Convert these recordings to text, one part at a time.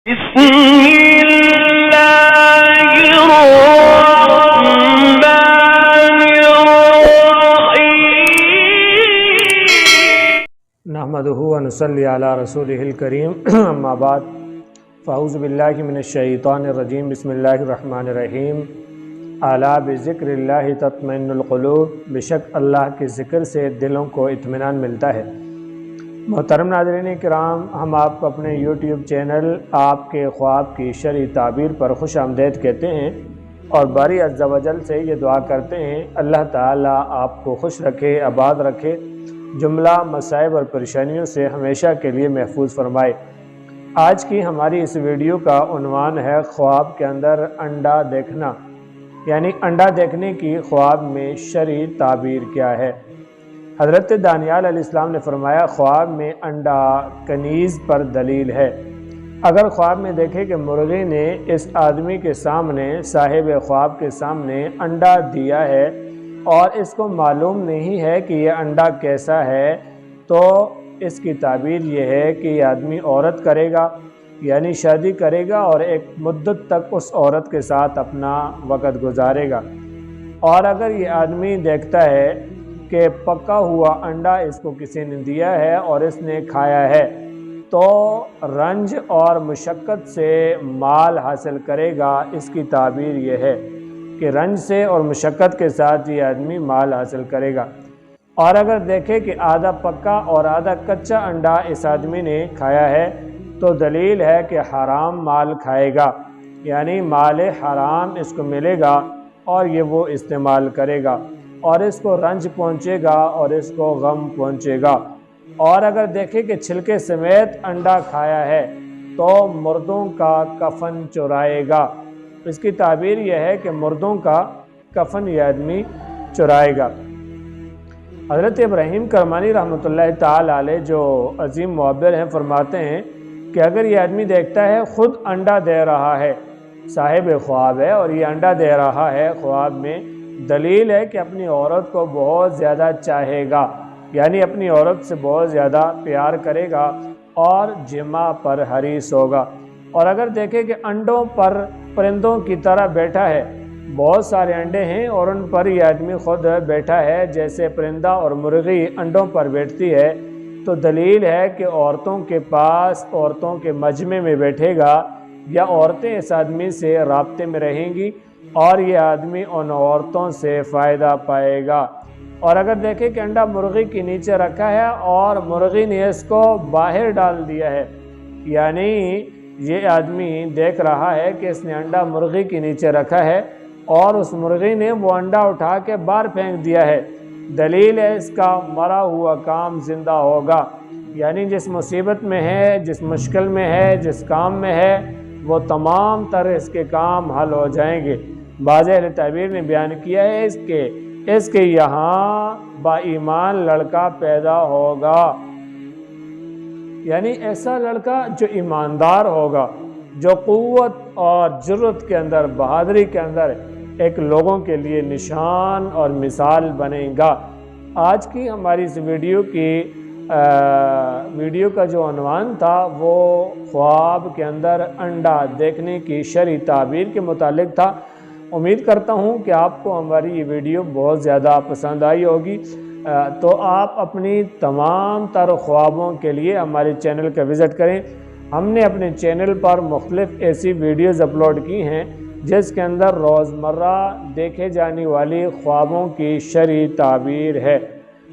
بسم اللہ الرحمن الرحیم نحمدہ ونصلی علی رسولہ الکریم اما بعد فاعوذ باللہ من الشیطان الرجیم بسم اللہ الرحمن الرحیم الا بذکر اللہ تطمئن القلوب، بے شک اللہ کے ذکر سے دلوں کو اطمینان ملتا ہے۔ محترم ناظرین کرام، ہم آپ کو اپنے یوٹیوب چینل آپ کے خواب کی شرعی تعبیر پر خوش آمدید کہتے ہیں اور باری عز و جل سے یہ دعا کرتے ہیں اللہ تعالیٰ آپ کو خوش رکھے، آباد رکھے، جملہ مصائب اور پریشانیوں سے ہمیشہ کے لیے محفوظ فرمائے۔ آج کی ہماری اس ویڈیو کا عنوان ہے خواب کے اندر انڈا دیکھنا، یعنی انڈا دیکھنے کی خواب میں شرعی تعبیر کیا ہے۔ حضرت دانیال علیہ السلام نے فرمایا خواب میں انڈا کنیز پر دلیل ہے۔ اگر خواب میں دیکھے کہ مرغی نے اس آدمی کے سامنے، صاحب خواب کے سامنے انڈا دیا ہے اور اس کو معلوم نہیں ہے کہ یہ انڈا کیسا ہے، تو اس کی تعبیر یہ ہے کہ یہ آدمی عورت کرے گا، یعنی شادی کرے گا اور ایک مدت تک اس عورت کے ساتھ اپنا وقت گزارے گا۔ اور اگر یہ آدمی دیکھتا ہے کہ پکا ہوا انڈا اس کو کسی نے دیا ہے اور اس نے کھایا ہے، تو رنج اور مشقت سے مال حاصل کرے گا۔ اس کی تعبیر یہ ہے کہ رنج سے اور مشقت کے ساتھ یہ آدمی مال حاصل کرے گا۔ اور اگر دیکھے کہ آدھا پکا اور آدھا کچا انڈا اس آدمی نے کھایا ہے، تو دلیل ہے کہ حرام مال کھائے گا، یعنی مال حرام اس کو ملے گا اور یہ وہ استعمال کرے گا اور اس کو رنج پہنچے گا اور اس کو غم پہنچے گا۔ اور اگر دیکھے کہ چھلکے سمیت انڈا کھایا ہے تو مردوں کا کفن چرائے گا۔ اس کی تعبیر یہ ہے کہ مردوں کا کفن یہ آدمی چرائے گا۔ حضرت ابراہیم کرمانی رحمۃ اللہ تعالی علیہ جو عظیم معبر ہیں، فرماتے ہیں کہ اگر یہ آدمی دیکھتا ہے خود انڈا دے رہا ہے، صاحب خواب ہے اور یہ انڈا دے رہا ہے خواب میں، دلیل ہے کہ اپنی عورت کو بہت زیادہ چاہے گا، یعنی اپنی عورت سے بہت زیادہ پیار کرے گا اور جماع پر حریص ہوگا۔ اور اگر دیکھے کہ انڈوں پر پرندوں کی طرح بیٹھا ہے، بہت سارے انڈے ہیں اور ان پر یہ آدمی خود بیٹھا ہے جیسے پرندہ اور مرغی انڈوں پر بیٹھتی ہے، تو دلیل ہے کہ عورتوں کے پاس، عورتوں کے مجمع میں بیٹھے گا یا عورتیں اس آدمی سے رابطے میں رہیں گی اور یہ آدمی ان عورتوں سے فائدہ پائے گا۔ اور اگر دیکھیں کہ انڈا مرغی کے نیچے رکھا ہے اور مرغی نے اس کو باہر ڈال دیا ہے، یعنی یہ آدمی دیکھ رہا ہے کہ اس نے انڈا مرغی کے نیچے رکھا ہے اور اس مرغی نے وہ انڈا اٹھا کے باہر پھینک دیا ہے، دلیل ہے اس کا مرا ہوا کام زندہ ہوگا، یعنی جس مصیبت میں ہے، جس مشکل میں ہے، جس کام میں ہے، وہ تمام تر اس کے کام حل ہو جائیں گے۔ بعض اہل تعبیر نے بیان کیا ہے اس کے یہاں با ایمان لڑکا پیدا ہوگا، یعنی ایسا لڑکا جو ایماندار ہوگا، جو قوت اور جرت کے اندر، بہادری کے اندر ایک لوگوں کے لیے نشان اور مثال بنے گا۔ آج کی ہماری اس ویڈیو کا جو عنوان تھا وہ خواب کے اندر انڈا دیکھنے کی شرعی تعبیر کے متعلق تھا۔ امید کرتا ہوں کہ آپ کو ہماری یہ ویڈیو بہت زیادہ پسند آئی ہوگی، تو آپ اپنی تمام تر خوابوں کے لیے ہمارے چینل کا وزٹ کریں۔ ہم نے اپنے چینل پر مختلف ایسی ویڈیوز اپلوڈ کی ہیں جس کے اندر روزمرہ دیکھے جانے والی خوابوں کی شرعی تعبیر ہے۔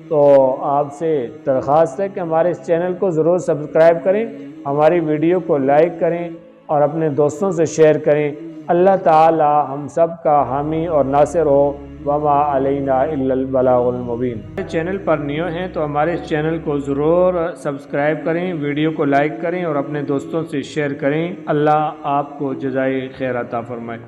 تو آپ سے درخواست ہے کہ ہمارے اس چینل کو ضرور سبسکرائب کریں، ہماری ویڈیو کو لائک کریں اور اپنے دوستوں سے شیئر کریں۔ اللہ تعالی ہم سب کا حامی اور ناصر ہو، وما علینا الا البلاغ المبین۔ چینل پر نیو ہیں تو ہمارے اس چینل کو ضرور سبسکرائب کریں، ویڈیو کو لائک کریں اور اپنے دوستوں سے شیئر کریں۔ اللہ آپ کو جزائے خیر عطا فرمائے۔